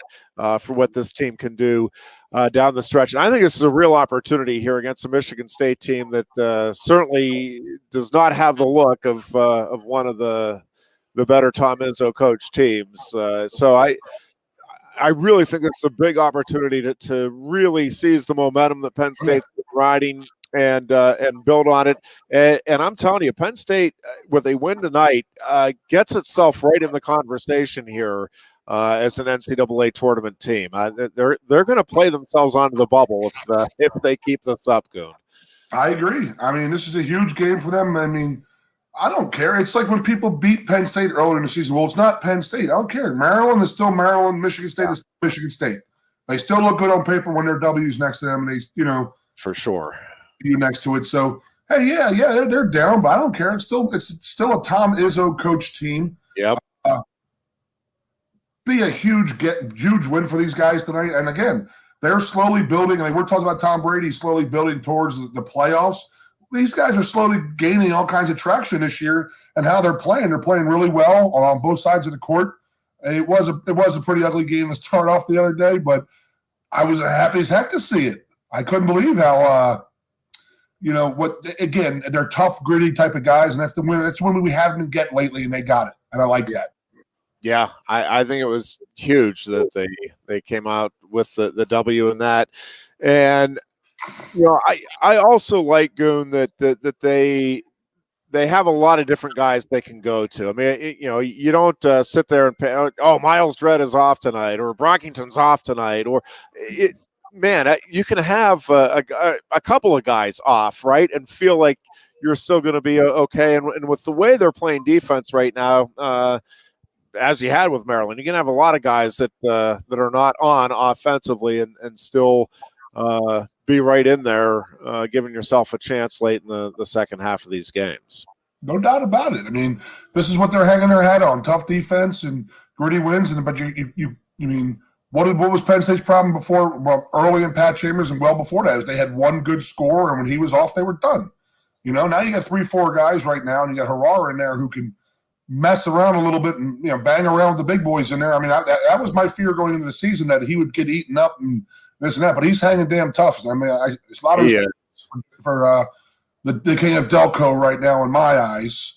Speaker 1: for what this team can do down the stretch. And I think this is a real opportunity here against a Michigan State team that certainly does not have the look of one of the better Tom Izzo coach teams. So I really think it's a big opportunity to really seize the momentum that Penn State's riding and build on it. And I'm telling you, Penn State, with a win tonight, gets itself right in the conversation here as an NCAA tournament team. They're going to play themselves onto the bubble if they keep this up, Goon.
Speaker 2: I agree. I mean, this is a huge game for them. I mean, I don't care. It's like when people beat Penn State earlier in the season. Well, it's not Penn State. I don't care. Maryland is still Maryland. Michigan State is still Michigan State. They still look good on paper when there are W's next to them, and they,
Speaker 1: for sure,
Speaker 2: you next to it. So, hey, yeah, they're down, but I don't care. It's still a Tom Izzo coach team.
Speaker 1: Yep.
Speaker 2: Be a huge win for these guys tonight. And again, they're slowly building. I mean, we're talking about Tom Brady slowly building towards the playoffs. These guys are slowly gaining all kinds of traction this year and how they're playing. They're playing really well on both sides of the court. It was a pretty ugly game to start off the other day, but I was happy as heck to see it. I couldn't believe how again, they're tough, gritty type of guys, and that's the win. That's the one we haven't get lately, and they got it, and I like that.
Speaker 1: Yeah, I think it was huge that they came out with the W in that, and I also like, Goon, that they have a lot of different guys they can go to. I mean, you don't sit there and pay, Miles Dredd is off tonight, or Brockington's off tonight, or you can have a couple of guys off, right, and feel like you're still going to be okay. And with the way they're playing defense right now, as you had with Maryland, you can have a lot of guys that are not on offensively and still be right in there, giving yourself a chance late in the second half of these games.
Speaker 2: No doubt about it. I mean, this is what they're hanging their hat on: tough defense and gritty wins. But you mean, what was Penn State's problem before? Well, early in Pat Chambers and well before that, is they had one good scorer, and when he was off, they were done. Now you got 3-4 guys right now, and you got Harrar in there who can mess around a little bit and bang around with the big boys in there. I mean, that was my fear going into the season, that he would get eaten up and this and that. But he's hanging damn tough. I mean, it's a lot of respect for the king of Delco right now in my eyes.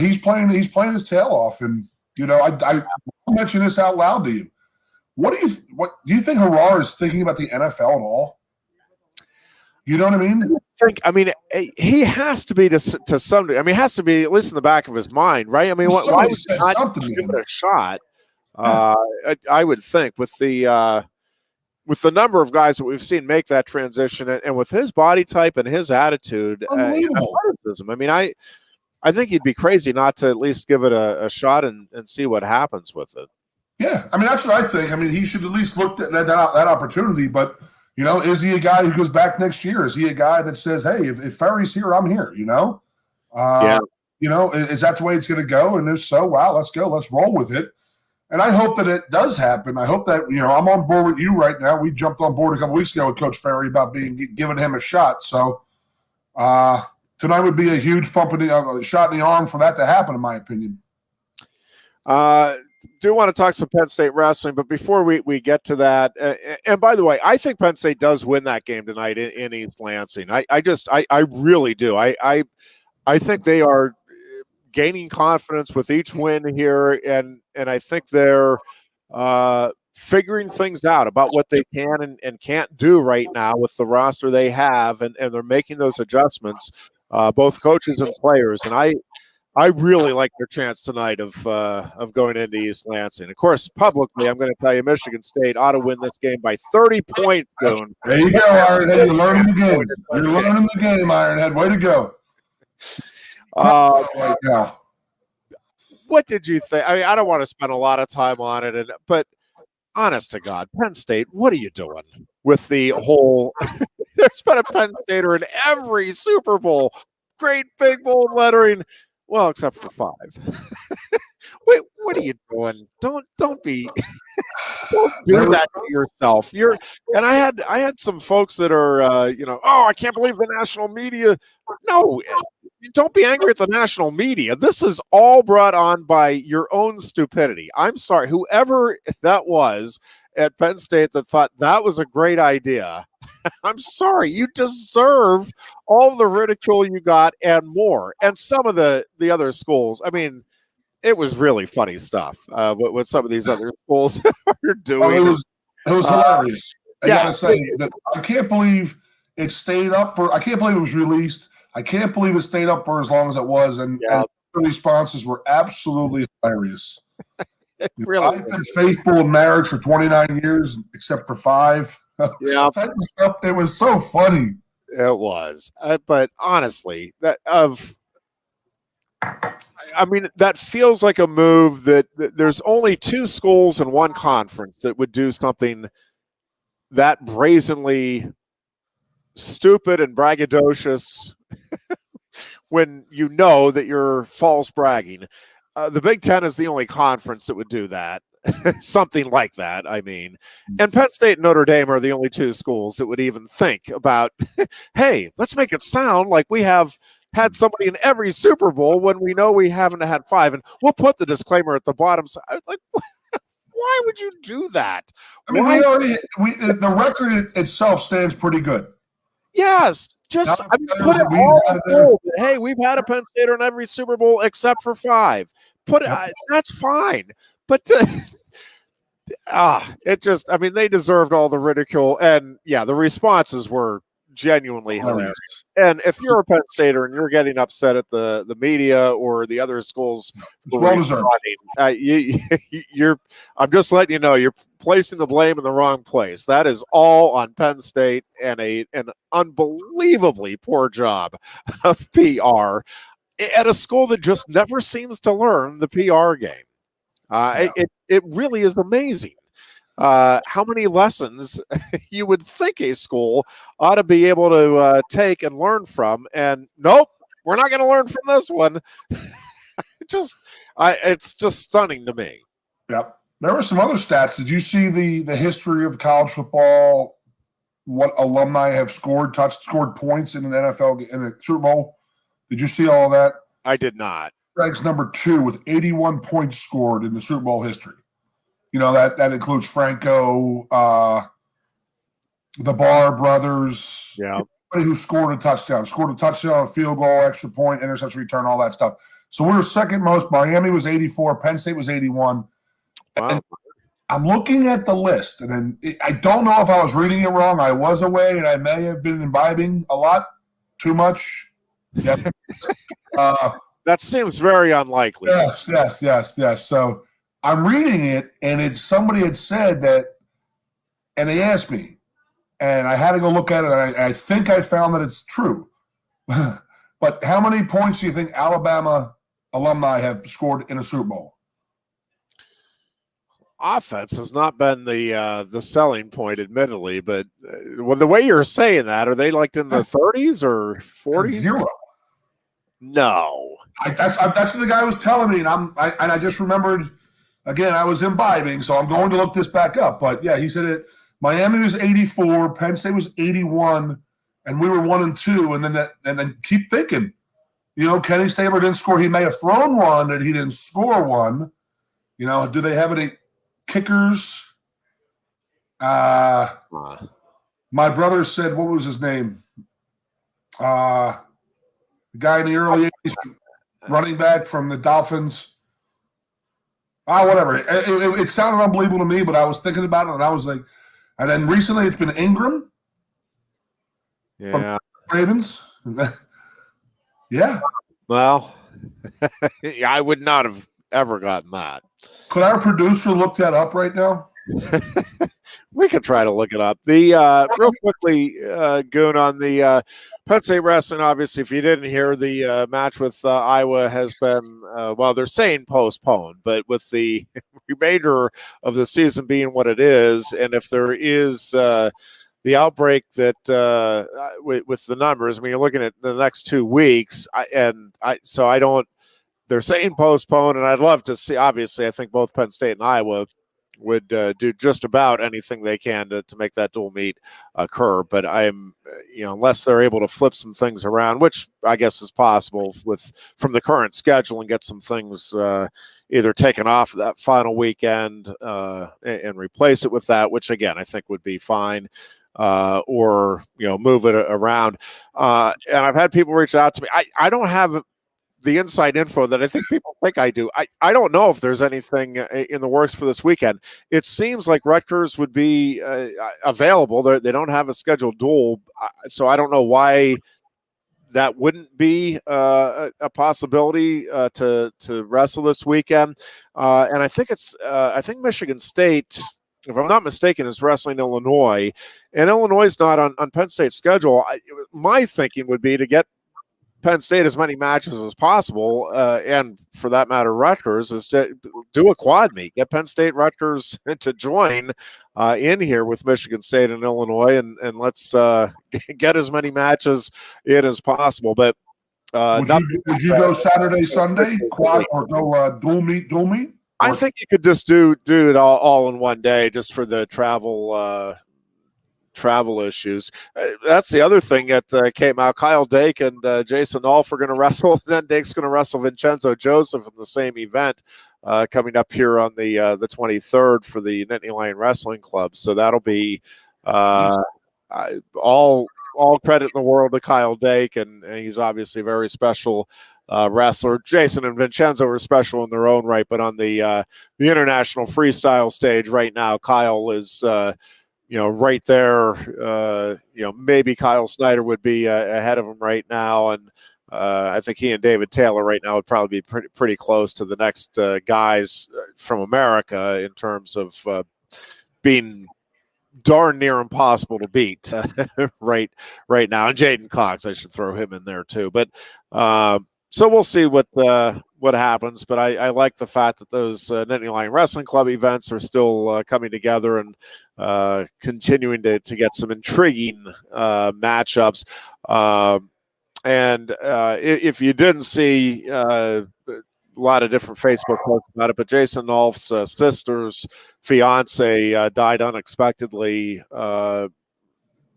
Speaker 2: He's playing his tail off, and I mention this out loud to you. What do you think Harar is thinking about the NFL at all? You know what I mean?
Speaker 1: He has to be to some degree. I mean, it has to be at least in the back of his mind, right? I mean, why would he not give it a shot? I would think with the number of guys that we've seen make that transition, and with his body type and his attitude, athleticism. I mean, I think he'd be crazy not to at least give it a shot and see what happens with it.
Speaker 2: Yeah, I mean, that's what I think. I mean, he should at least look at that opportunity, but. Is he a guy who goes back next year? Is he a guy that says, hey, if Ferry's here, I'm here, is that the way it's going to go? And if so, wow, let's go. Let's roll with it. And I hope that it does happen. I hope that, I'm on board with you right now. We jumped on board a couple weeks ago with Coach Ferry about giving him a shot. So tonight would be a huge shot in the arm for that to happen, in my opinion.
Speaker 1: Do want to talk some Penn State wrestling, but before we get to that, and by the way, I think Penn State does win that game tonight in East Lansing. I really do. I think they are gaining confidence with each win here, and I think they're figuring things out about what they can and can't do right now with the roster they have, and they're making those adjustments, both coaches and players, and I really like their chance tonight of going into East Lansing. Of course, publicly, I'm going to tell you Michigan State ought to win this game by 30 points, Goon.
Speaker 2: There you go, Ironhead. You're learning the game. You're learning the game, Ironhead. Way to go. Right now.
Speaker 1: What did you think? I mean, I don't want to spend a lot of time on it, but honest to God, Penn State, what are you doing with the whole – there's been a Penn Stater in every Super Bowl. Great big bold lettering. Well, except for 5. Wait, what are you doing? Don't be don't do that to yourself. I had some folks that are I can't believe the national media. No, don't be angry at the national media. This is all brought on by your own stupidity. I'm sorry, whoever that was at Penn State that thought that was a great idea. I'm sorry, you deserve all the ridicule you got and more. And some of the other schools, I mean, it was really funny stuff what some of these other schools are doing.
Speaker 2: It was hilarious. I gotta say that I can't believe it stayed up for. I can't believe it was released. I can't believe it stayed up for as long as it was, and the responses were absolutely hilarious.
Speaker 1: Really,
Speaker 2: I've been faithful in marriage for 29 years, except for 5.
Speaker 1: Yeah,
Speaker 2: stuff. It was so funny.
Speaker 1: It was, but honestly, that feels like a move that there's only 2 schools in one conference that would do something that brazenly stupid and braggadocious when you know that you're false bragging. The Big Ten is the only conference that would do that. Something like that, I mean. And Penn State and Notre Dame are the only 2 schools that would even think about, hey, let's make it sound like we have had somebody in every Super Bowl when we know we haven't had 5. And we'll put the disclaimer at the bottom. So I was like, why would you do that?
Speaker 2: I mean, the record itself stands pretty good.
Speaker 1: Yes. Put it all in bold. Hey, we've had a Penn Stater in every Super Bowl except for 5. That's fine. But they deserved all the ridicule. And, the responses were genuinely hilarious. And if you're a Penn Stater and you're getting upset at the media or the other schools, I'm just letting you know you're placing the blame in the wrong place. That is all on Penn State and an unbelievably poor job of PR at a school that just never seems to learn the PR game. It really is amazing how many lessons you would think a school ought to be able to take and learn from. And nope, we're not going to learn from this one. It's just stunning to me.
Speaker 2: Yep. There were some other stats. Did you see the history of college football? What alumni have scored points in an NFL in a Super Bowl? Did you see all of that?
Speaker 1: I did not.
Speaker 2: ranks number 2 with 81 points scored in the Super Bowl history. You know, that includes Franco, the Barr brothers.
Speaker 1: Yeah.
Speaker 2: Who scored a touchdown, a field goal, extra point, interception return, all that stuff. So we were second most. Miami was 84. Penn State was 81.
Speaker 1: Wow.
Speaker 2: And I'm looking at the list, and then I don't know if I was reading it wrong. I was away, and I may have been imbibing a lot, too much. Yeah.
Speaker 1: That seems very unlikely.
Speaker 2: Yes. So I'm reading it, and somebody had said that, and they asked me, and I had to go look at it, and I think I found that it's true. But how many points do you think Alabama alumni have scored in a Super Bowl?
Speaker 1: Offense has not been the selling point, admittedly, but the way you're saying that, are they like in the 30s or 40s?
Speaker 2: 0.
Speaker 1: No.
Speaker 2: That's what the guy was telling me, and I just remembered. Again, I was imbibing, so I'm going to look this back up. But yeah, he said it. Miami was 84, Penn State was 81, and we were 1 and 2. And then keep thinking, you know, Kenny Stabler didn't score. He may have thrown one, and he didn't score one. You know, do they have any kickers? My brother said, what was his name? The guy in the early 80s, running back from the Dolphins. Whatever. It sounded unbelievable to me, but I was thinking about it, and I was like, and then recently it's been Ingram.
Speaker 1: Yeah.
Speaker 2: From Ravens. Yeah.
Speaker 1: Well, I would not have ever gotten that.
Speaker 2: Could our producer look that up right now?
Speaker 1: We could try to look it up. The real quickly, Goon, on the Penn State wrestling. Obviously, if you didn't hear, the match with Iowa has been they're saying postponed, but with the remainder of the season being what it is, and if there is the outbreak that with the numbers, I mean, you're looking at the next 2 weeks, they're saying postpone, and I'd love to see. Obviously, I think both Penn State and Iowa would do just about anything they can to make that dual meet occur. But I'm, unless they're able to flip some things around, which I guess is possible from the current schedule, and get some things either taken off that final weekend and replace it with that, which again I think would be fine. Or move it around. And I've had people reach out to me. I don't have the inside info that I think people think I do. I don't know if there's anything in the works for this weekend. It seems like Rutgers would be available. They don't have a scheduled duel, so I don't know why that wouldn't be a possibility to wrestle this weekend. And I think I think Michigan State, if I'm not mistaken, is wrestling Illinois, and Illinois is not on Penn State's schedule. My thinking would be to get Penn State as many matches as possible, and for that matter, Rutgers, is to do a quad meet, get Penn State, Rutgers to join in here with Michigan State and Illinois, and let's get as many matches in as possible. But
Speaker 2: would you go Saturday, Sunday, quad, or go dual meet?
Speaker 1: I think you could just do it all in one day, just for the travel issues. That's the other thing that came out. Kyle Dake and Jason Nolf are going to wrestle. Then Dake's going to wrestle Vincenzo Joseph in the same event coming up here on the 23rd for the Nittany Lion Wrestling Club. So that'll be all credit in the world to Kyle Dake, and he's obviously a very special wrestler. Jason and Vincenzo are special in their own right, but on the international freestyle stage right now, Kyle is right there. Maybe Kyle Snyder would be ahead of him right now, and I think he and David Taylor right now would probably be pretty close to the next guys from America in terms of being darn near impossible to beat right now. And Jaden Cox, I should throw him in there too. But so we'll see what happens. But I like the fact that those Nittany Lion Wrestling Club events are still coming together and continuing to get some intriguing matchups. And if you didn't see a lot of different Facebook posts about it, but Jason Nolf's sister's fiance died unexpectedly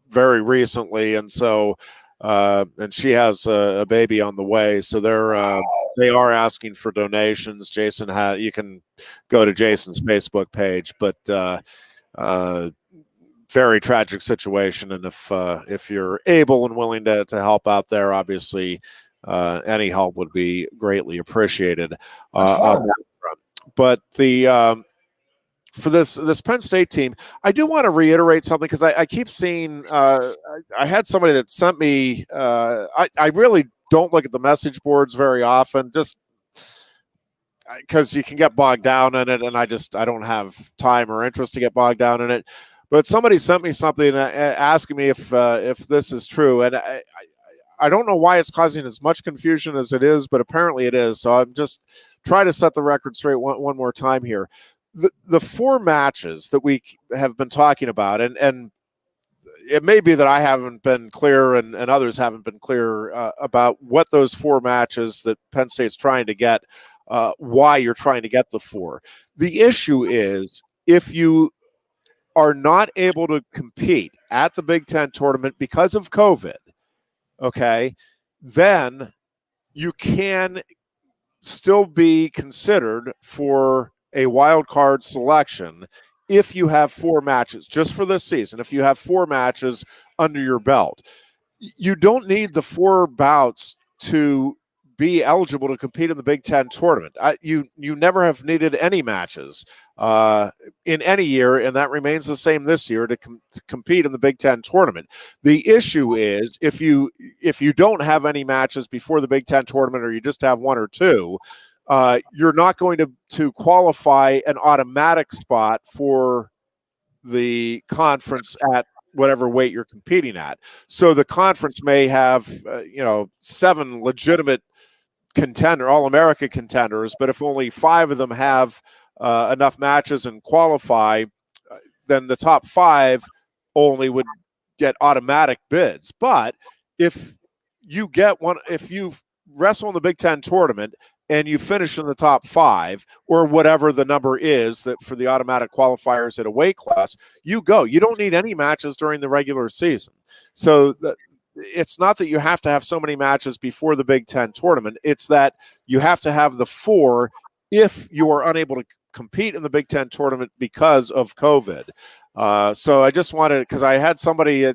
Speaker 1: very recently, and so and she has a baby on the way. So they are asking for donations. Jason, you can go to Jason's Facebook page, but very tragic situation. And if you're able and willing to help out there, obviously any help would be greatly appreciated. On that front. But for this Penn State team, I do want to reiterate something because I keep seeing I had somebody that sent me I really don't look at the message boards very often, just because you can get bogged down in it, and I don't have time or interest to get bogged down in it. But somebody sent me something asking me if this is true, and I don't know why it's causing as much confusion as it is, but apparently it is. So I'm just trying to set the record straight one more time here. The 4 matches that we have been talking about, and it may be that I haven't been clear and others haven't been clear about what those 4 matches that Penn State's trying to get, why you're trying to get the 4. The issue is if you are not able to compete at the Big Ten tournament because of COVID, okay, then you can still be considered for a wild card selection if you have 4 matches just for this season. If you have 4 matches under your belt, you don't need the 4 bouts to be eligible to compete in the Big Ten tournament. You never have needed any matches in any year, and that remains the same this year to compete in the Big Ten tournament. The issue is if you don't have any matches before the Big Ten tournament, or you just have 1 or 2, you're not going to qualify an automatic spot for the conference at whatever weight you're competing at. So the conference may have 7 legitimate All-America contenders, but if only 5 of them have enough matches and qualify, then the top 5 only would get automatic bids. But if you wrestle in the Big Ten tournament and you finish in the top 5, or whatever the number is that for the automatic qualifiers at a weight class, you go. You don't need any matches during the regular season. So it's not that you have to have so many matches before the Big Ten tournament. It's that you have to have the 4 if you are unable to compete in the Big Ten tournament because of COVID. So I just wanted, because I had somebody, I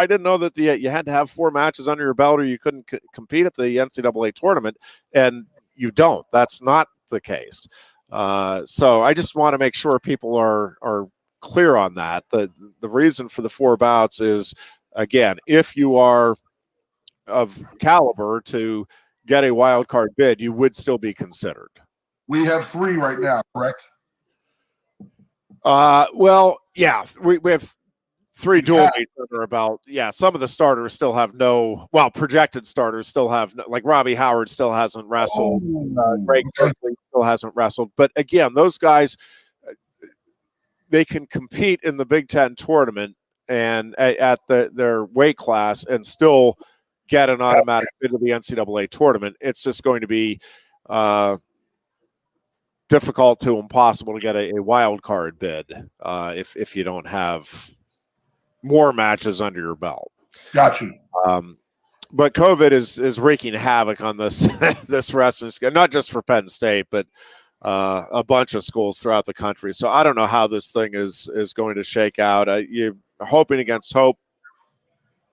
Speaker 1: didn't know that you had to have 4 matches under your belt or you couldn't compete at the NCAA tournament, and you don't. That's not the case. So I just want to make sure people are clear on that. The reason for the 4 bouts is, again, if you are of caliber to get a wild card bid, you would still be considered.
Speaker 2: We have 3 right now, correct?
Speaker 1: Well, yeah, we have 3 dual meets under our belt. Yeah, some of the starters still have projected starters still have, like Robbie Howard still hasn't wrestled. Greg Shipley still hasn't wrestled. But again, those guys, they can compete in the Big Ten tournament and at their weight class and still get an automatic bid to the NCAA tournament. It's just going to be difficult to impossible to get a wild card bid if you don't have more matches under your belt.
Speaker 2: Gotcha.
Speaker 1: But COVID is wreaking havoc on this this wrestling schedule, not just for Penn State, but a bunch of schools throughout the country. So I don't know how this thing is going to shake out. You're hoping against hope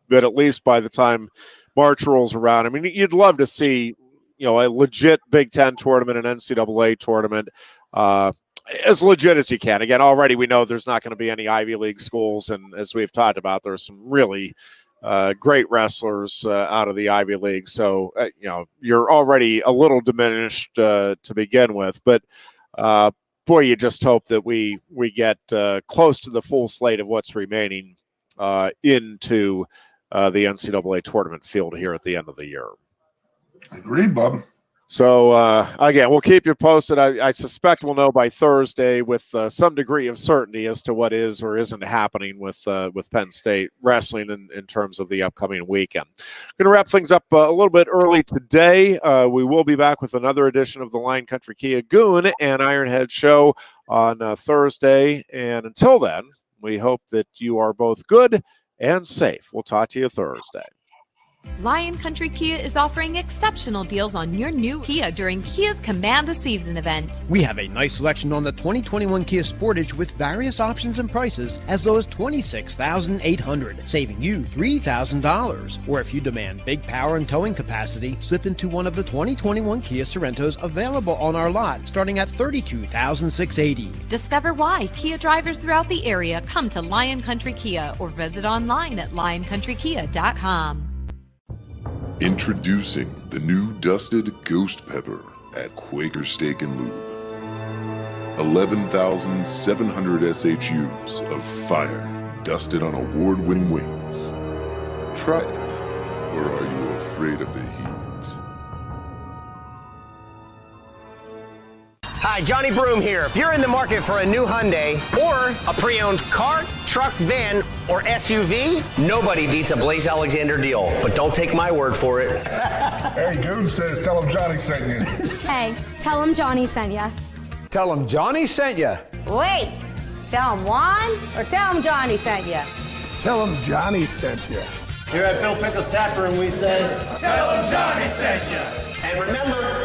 Speaker 1: that at least by the time March rolls around, I mean, you'd love to see a legit Big Ten tournament, an NCAA tournament, as legit as you can. Again, already we know there's not going to be any Ivy League schools, and as we've talked about, there's some really great wrestlers out of the Ivy League. So you're already a little diminished to begin with, but boy, you just hope that we get close to the full slate of what's remaining into the NCAA tournament field here at the end of the year.
Speaker 2: Agreed, Bob.
Speaker 1: So, again, we'll keep you posted. I suspect we'll know by Thursday with some degree of certainty as to what is or isn't happening with Penn State wrestling in terms of the upcoming weekend. Going to wrap things up a little bit early today. We will be back with another edition of the Lion Country Kia Goon and Ironhead show on Thursday. And until then, we hope that you are both good and safe. We'll talk to you Thursday.
Speaker 3: Lion Country Kia is offering exceptional deals on your new Kia during Kia's Command the Season event.
Speaker 4: We have a nice selection on the 2021 Kia Sportage with various options and prices as low as $26,800, saving you $3,000. Or if you demand big power and towing capacity, slip into one of the 2021 Kia Sorentos available on our lot, starting at $32,680.
Speaker 3: Discover why Kia drivers throughout the area come to Lion Country Kia or visit online at lioncountrykia.com.
Speaker 5: Introducing the new dusted Ghost Pepper at Quaker Steak and Lube. 11,700 SHUs of fire dusted on award-winning wings. Try it, or are you afraid of the heat?
Speaker 8: Hi, Johnny Broom here. If you're in the market for a new Hyundai or a pre-owned car, truck, van, or SUV, nobody beats a Blaze Alexander deal. But don't take my word for it.
Speaker 2: Hey, Goon says, tell him Johnny sent you.
Speaker 7: Hey, tell him Johnny sent ya.
Speaker 10: Tell him Johnny sent you.
Speaker 7: Wait, tell him Juan or tell him Johnny sent ya?
Speaker 2: Tell him Johnny sent you.
Speaker 8: Here at Bill Pickle's Tap Room, we say,
Speaker 10: Tell him Johnny sent you.
Speaker 8: and remember,